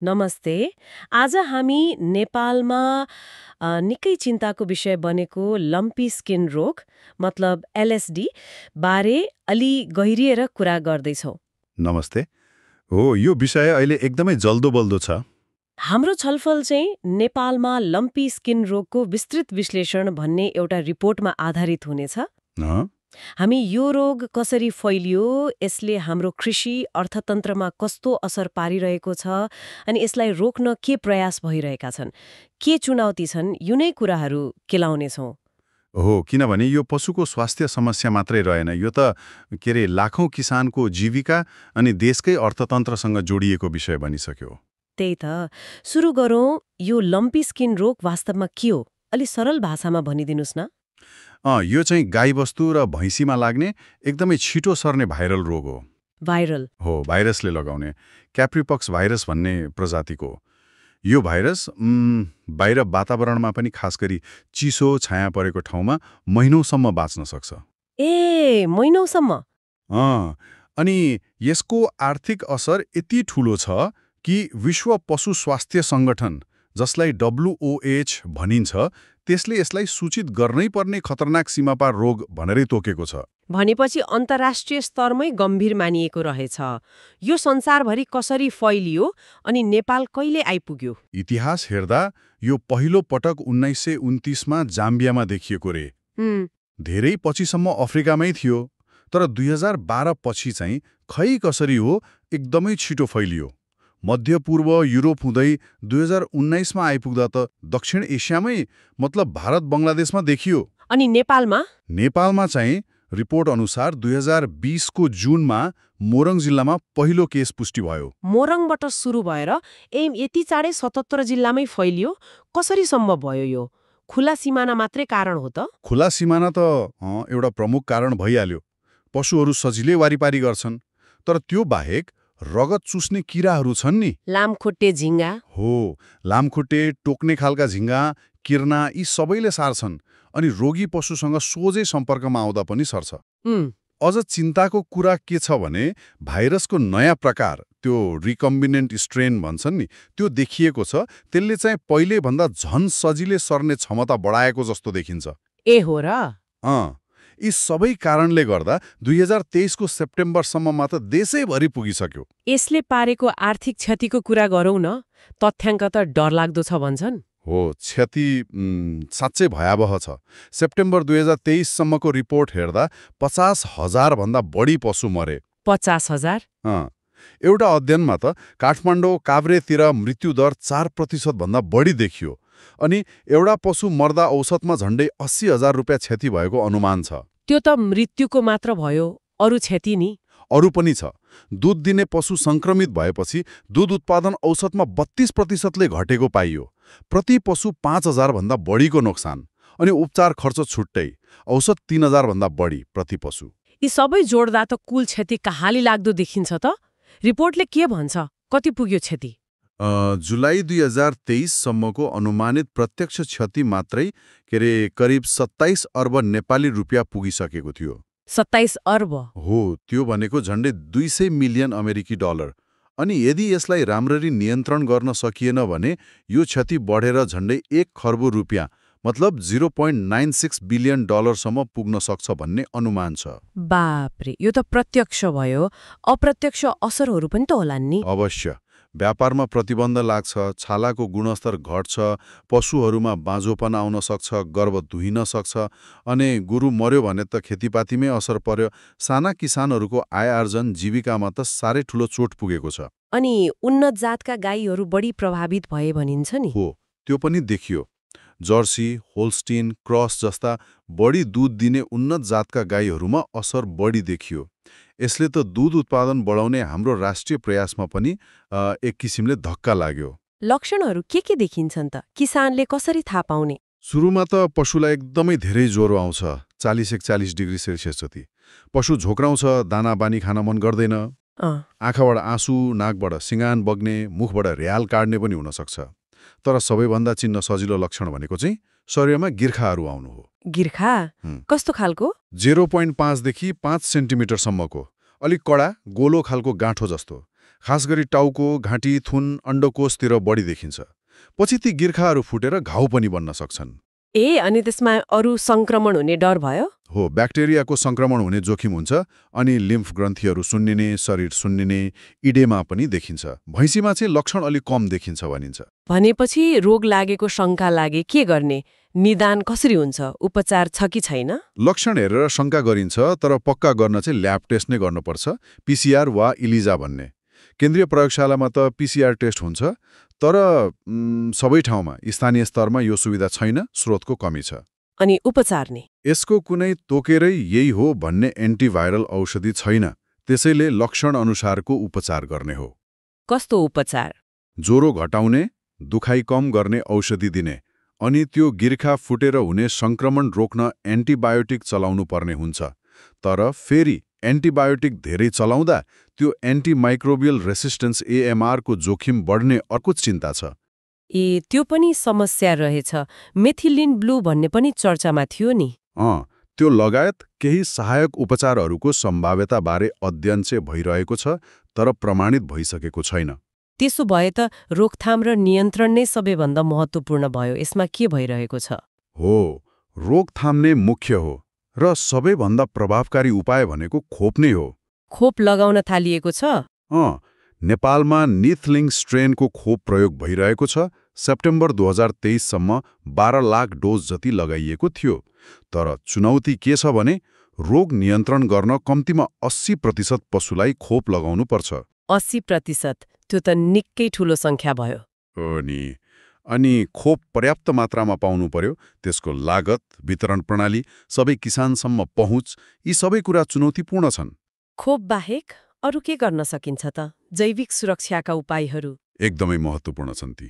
नमस्ते। आज हामी नेपालमा निकै चिन्ताको विषय बनेको लम्पी स्किन रोग मतलब एलएसडी बारे अलि गहिरिएर कुरा गर्दैछौँ। नमस्ते। हो, यो विषय अहिले एकदमै जल्दो बल्दो छ। हाम्रो छलफल चाहिँ नेपालमा लम्पी स्किन रोगको विस्तृत विश्लेषण भन्ने एउटा रिपोर्टमा आधारित हुनेछ। हँ? हामी यो रोग कसरी फैलियो, यसले हाम्रो कृषि अर्थतन्त्रमा कस्तो असर पारिरहेको छ अनि यसलाई रोक्न के प्रयास भइरहेका छन्, के चुनौती छन्, युनै कुराहरू केलाउनेछौँ। हो, किनभने यो पशुको स्वास्थ्य समस्या मात्रै रहेन, यो त लाखौं किसानको जीविका अनि देशकै अर्थतन्त्रसँग जोडिएको विषय बनिसक्यो। त्यही त। सुरु गरौँ, यो लम्पी स्किन रोग वास्तवमा के हो? अलि सरल भाषामा भनिदिनुस् न। यो चाहिँ गाईबस्तु र भैँसीमा लाग्ने एकदमै छिटो सर्ने भाइरल रोग हो। भाइरल। हो, भाइरसले लगाउने क्याप्रिपक्स भाइरस भन्ने प्रजातिको। यो भाइरस बाहिर वातावरणमा पनि खास गरी चिसो छाया परेको ठाउँमा महिनौसम्म बाँच्न सक्छ। ए, महिनौसम्म? अँ, अनि यसको आर्थिक असर यति ठूलो छ कि विश्व पशु स्वास्थ्य सङ्गठन, जसलाई WOH भनिन्छ, त्यसले यसलाई सूचित गर्नै पर्ने खतरनाक सीमापार रोग भनेरै तोकेको छ। भनेपछि अन्तर्राष्ट्रिय स्तरमै गम्भीर मानिएको रहेछ। यो संसारभरि कसरी फैलियो अनि नेपाल कहिले आइपुग्यो? इतिहास हेर्दा यो पहिलो पटक 1929मा जाम्बियामा देखिएको रे। धेरै पछिसम्म अफ्रिकामै थियो, तर 2012 पछि चाहिँ खै कसरी हो एकदमै छिटो फैलियो। मध्यपूर्व युरोप हुँदै 2019मा आइपुग्दा त दक्षिण एसियामै मतलब भारत बङ्गलादेशमा देखियो। अनि नेपालमा? नेपालमा चाहिँ रिपोर्ट अनुसार 2020को जुनमा मोरङ जिल्लामा पहिलो केस पुष्टि भयो। मोरङबाट सुरु भएर यति चाँडै 77 जिल्लामै फैलियो? कसरी सम्भव भयो यो? खुला सिमाना मात्रै कारण हो त? खुला सिमाना त एउटा प्रमुख कारण भइहाल्यो। पशुहरू सजिलै वारिपारी गर्छन्, तर त्यो बाहेक रगत चुस्ने किराहरू छन् नि। लामखुट्टे झिङ्गा? हो, लामखुट्टे, टोक्ने खालका झिङ्गा, किर्ना यी सबैले सार्छन् अनि रोगी पशुसँग सोझै सम्पर्कमा आउँदा पनि सर्छ। अझ चिन्ताको कुरा के छ भने भाइरसको नयाँ प्रकार, त्यो रिकम्बिनेन्ट स्ट्रेन भन्छन् नि, त्यो देखिएको छ। त्यसले चाहिँ पहिलेभन्दा झन सजिलै सर्ने क्षमता बढाएको जस्तो देखिन्छ। ए हो र? यी सबै कारणले गर्दा 2023को सेप्टेम्बरसम्ममा त देशैभरि पुगिसक्यो। यसले पारेको आर्थिक क्षतिको कुरा गरौँ न। तथ्याङ्क त डरलाग्दो छ भन्छन्। हो, क्षति साँच्चै भयावह छ। सेप्टेम्बर 2023सम्मको रिपोर्ट हेर्दा 50,000 भन्दा बढी पशु मरे। 50,000? एउटा अध्ययनमा त काठमाडौँ काभ्रेतिर मृत्युदर 4% भन्दा बढी देखियो अनि एउटा पशु मर्दा औसतमा झण्डै 80,000 रुपियाँ क्षति भएको अनुमान छ। त्यो त मृत्युको मात्र भयो, अरू क्षति नि? अरू पनि छ। दूध दिने पशु संक्रमित भएपछि दूध उत्पादन औसतमा 32%ले घटेको पाइयो। प्रति पशु 5,000 भन्दा बढीको नोक्सान अनि उपचार खर्च छुट्टै, औसत 3,000 भन्दा बढी प्रति पशु। यी सबै जोड्दा त कुल क्षति कहाली लाग्दो देखिन्छ त। रिपोर्टले के भन्छ, कति पुग्यो क्षति? जुलाई 2023सम्मको अनुमानित प्रत्यक्ष क्षति मात्रै करिब 27 अर्ब नेपाली रुपियाँ पुगिसकेको थियो। 27 अर्ब? हो, त्यो भनेको झण्डै 200 मिलियन अमेरिकी डलर। अनि यदि यसलाई राम्ररी नियन्त्रण गर्न सकिएन भने यो क्षति बढेर झण्डै 1 खर्ब रुपियाँ मतलब 0.96 बिलियन डलरसम्म पुग्न सक्छ भन्ने अनुमान छ। बापरे, यो त प्रत्यक्ष भयो। अप्रत्यक्ष असरहरू पनि त होलान् नि? अवश्य। व्यापारमा प्रतिबन्ध लाग्छ, छालाको गुणस्तर घट्छ, पशुहरूमा बाँझोपन आउन सक्छ, गर्भ धुइन सक्छ अनि गोरु मर्यो भने त खेतीपातीमै असर पर्यो। साना किसानहरूको आय आर्जन, जीविकामा त साह्रै ठूलो चोट पुगेको छ। अनि उन्नत जातका गाईहरू बढी प्रभावित भए भनिन्छ नि? हो, त्यो पनि देखियो। जर्सी, होल्स्टिन, क्रस जस्ता बढी दूध दिने उन्नत जातका गाईहरूमा असर बढी देखियो। यसले त दूध उत्पादन बढाउने हाम्रो राष्ट्रिय प्रयासमा पनि एक किसिमले धक्का लाग्यो। लक्षणहरू के देखिन्छन् त? किसानले कसरी थाहा पाउने? सुरुमा त पशुलाई एकदमै धेरै ज्वरो आउँछ, 40-41 डिग्री सेल्सियस जति। पशु झोक्राउँछ, दाना बानी खान मन गर्दैन, आँखाबाट आँसु, नाकबाट सिँगान बग्ने, मुखबाट र्याल काट्ने पनि हुन सक्छ। तर सबैभन्दा चिन्न सजिलो लक्षण भनेको चाहिँ शरीरमा गिर्खाहरू आउनु हो। गिर्खा? कस्तो खालको? 0.5 देखि 5 सेन्टिमिटरसम्मको, अलिक कडा गोलो खालको गाँठो जस्तो। खास गरी टाउको, घाँटी, थुन, अण्डकोशतिर बढी देखिन्छ। पछि ती गिर्खाहरू फुटेर घाउ पनि बन्न सक्छन्। अनि त्यसमा अरू संक्रमण हुने डर भयो? हो, ब्याक्टेरियाको संक्रमण हुने जोखिम हुन्छ अनि लिम्फ ग्रन्थीहरू सुन्निने, शरीर सुन्निने, इडेमा पनि देखिन्छ। भैँसीमा चाहिँ लक्षण अलि कम देखिन्छ भनिन्छ। भनेपछि रोग लागेको शङ्का लागे के गर्ने? निदान कसरी हुन्छ? उपचार छ कि छैन? लक्षण हेरेर शङ्का गरिन्छ, तर पक्का गर्न चाहिँ ल्याब टेस्ट नै गर्नुपर्छ, पीसीआर वा इलिजा भन्ने। केन्द्रीय प्रयोगशालामा त पीसीआर टेस्ट हुन्छ, तर सबै ठाउँमा स्थानीय स्तरमा यो सुविधा छैन, स्रोतको कमी छ। अनि उपचार नि? यसको कुनै तोकेरै यही हो भन्ने एन्टिभाइरल औषधि छैन, त्यसैले लक्षण अनुसारको उपचार गर्ने हो। कस्तो उपचार? ज्वरो घटाउने, दुखाइ कम गर्ने औषधि दिने, अनि त्यो गिर्खा फुटेर हुने संक्रमण रोक्न एन्टिबायोटिक चलाउनु पर्ने हुन्छ। तर फेरि एन्टिबायोटिक धेरै चलाउँदा त्यो एन्टिमाइक्रोबियल रेसिस्टेन्स एएमआर को जोखिम बढ्ने अर्को चिन्ता छ। त्यो पनि समस्या रहेछ। मेथिलिन ब्लू भन्ने पनि चर्चामा थियो नि। त्यो लगायत केही सहायक उपचारहरूको सम्भाव्यताबारे अध्ययन चाहिँ भइरहेको छ, तर प्रमाणित भइसकेको छैन। त्यसो भए त रोकथाम र नियन्त्रण नै सबैभन्दा महत्त्वपूर्ण भयो। यसमा के भइरहेको छ? हो, रोकथाम नै मुख्य हो र सबैभन्दा प्रभावकारी उपाय भनेको खोप नै हो। खोप लगाउन थालिएको छ? नेपालमा निथलिङ स्ट्रेनको खोप प्रयोग भइरहेको छ। सेप्टेम्बर 2023 सम्म 12 लाख डोज जति लगाइएको थियो। तर चुनौती के छ भने रोग नियन्त्रण गर्न कम्तीमा 80% पशुलाई खोप लगाउनु पर्छ। 80%? त्यो त निकै ठूलो संख्या भयो। अनि खोप पर्याप्त मात्रामा पाउनु पर्यो, त्यसको लागत, वितरण प्रणाली, सबै किसानसम्म पहुँच, यी सबै कुरा चुनौतीपूर्ण छन्। खोप बाहेक अरू के गर्न सकिन्छ त? जैविक सुरक्षाका उपायहरू एकदमै महत्त्वपूर्ण छन् ती।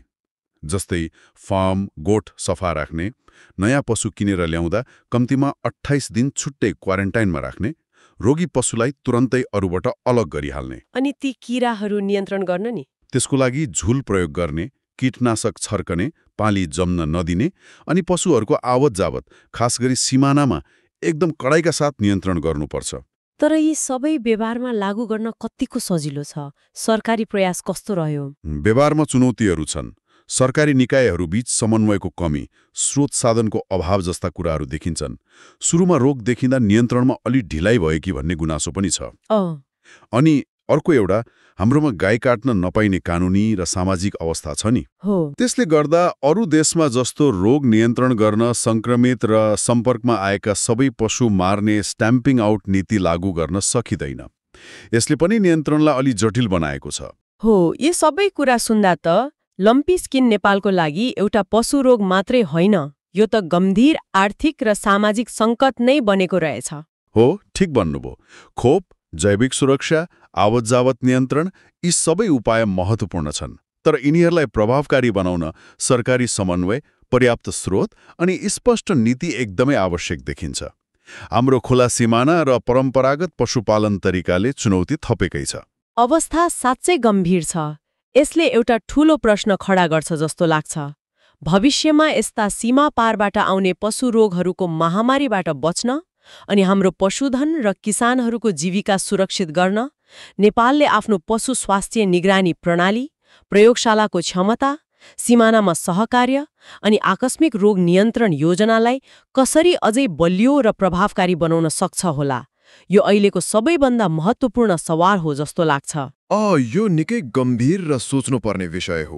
जस्तै फार्म, गोठ सफा राख्ने, नयाँ पशु किनेर ल्याउँदा कम्तीमा 28 दिन छुट्टै क्वारेन्टाइनमा राख्ने, रोगी पशुलाई तुरन्तै अरूबाट अलग गरिहाल्ने। अनि ती किराहरू नियन्त्रण गर्न नि? त्यसको लागि झुल प्रयोग गर्ने, कीटनाशक छर्कने, पाली जम्न नदिने, अनि पशुहरूको आवत जावत, खास गरी सिमानामा एकदम कडाइका साथ नियन्त्रण गर्नुपर्छ। तर यी सबै व्यवहारमा लागू गर्न कतिको सजिलो छ? सरकारी प्रयास कस्तो रह्यो? व्यवहारमा चुनौतीहरू छन्। सरकारी निकायहरूबीच समन्वयको कमी, स्रोत साधनको अभाव जस्ता कुराहरू देखिन्छन्। सुरुमा रोग देखिँदा नियन्त्रणमा अलि ढिलाइ भयो कि भन्ने गुनासो पनि छ। अनि अर्को एउटा, हाम्रोमा गाई काट्न नपाइने कानुनी र सामाजिक अवस्था छ नि। त्यसले गर्दा अरू देशमा जस्तो रोग नियन्त्रण गर्न संक्रमित र सम्पर्कमा आएका सबै पशु मार्ने स्ट्याम्पिङ आउट नीति लागू गर्न सकिँदैन। यसले पनि नियन्त्रणलाई अलि जटिल बनाएको छ। यी सबै कुरा सुन्दा त लम्पी स्किन नेपालको लागि एउटा पशु रोग मात्रै होइन, यो त गम्भीर आर्थिक र सामाजिक सङ्कट नै बनेको रहेछ। हो, ठिक भन्नुभयो। खोप, जैविक सुरक्षा, आवत जावत नियन्त्रण, यी सबै उपाय महत्त्वपूर्ण छन्। तर यिनीहरूलाई प्रभावकारी बनाउन सरकारी समन्वय, पर्याप्त स्रोत अनि स्पष्ट नीति एकदमै आवश्यक देखिन्छ। हाम्रो खुला सिमाना र परम्परागत पशुपालन तरिकाले चुनौती थपेकै छ। अवस्था साँच्चै गम्भीर छ। यसले एउटा ठूलो प्रश्न खडा गर्छ जस्तो लाग्छ। भविष्यमा यस्ता सीमा पारबाट आउने पशु रोगहरूको महामारीबाट बच्न अनि हाम्रो पशुधन र किसानहरूको जीविका सुरक्षित गर्न नेपालले आफ्नो पशु स्वास्थ्य निगरानी प्रणाली, प्रयोगशालाको क्षमता, सीमानामा सहकार्य अनि आकस्मिक रोग नियन्त्रण योजनालाई कसरी अझै बलियो र प्रभावकारी बनाउन सक्छ होला? यो अहिलेको सबैभन्दा महत्त्वपूर्ण सवाल हो जस्तो लाग्छ। यो निकै गम्भीर र सोच्नुपर्ने विषय हो।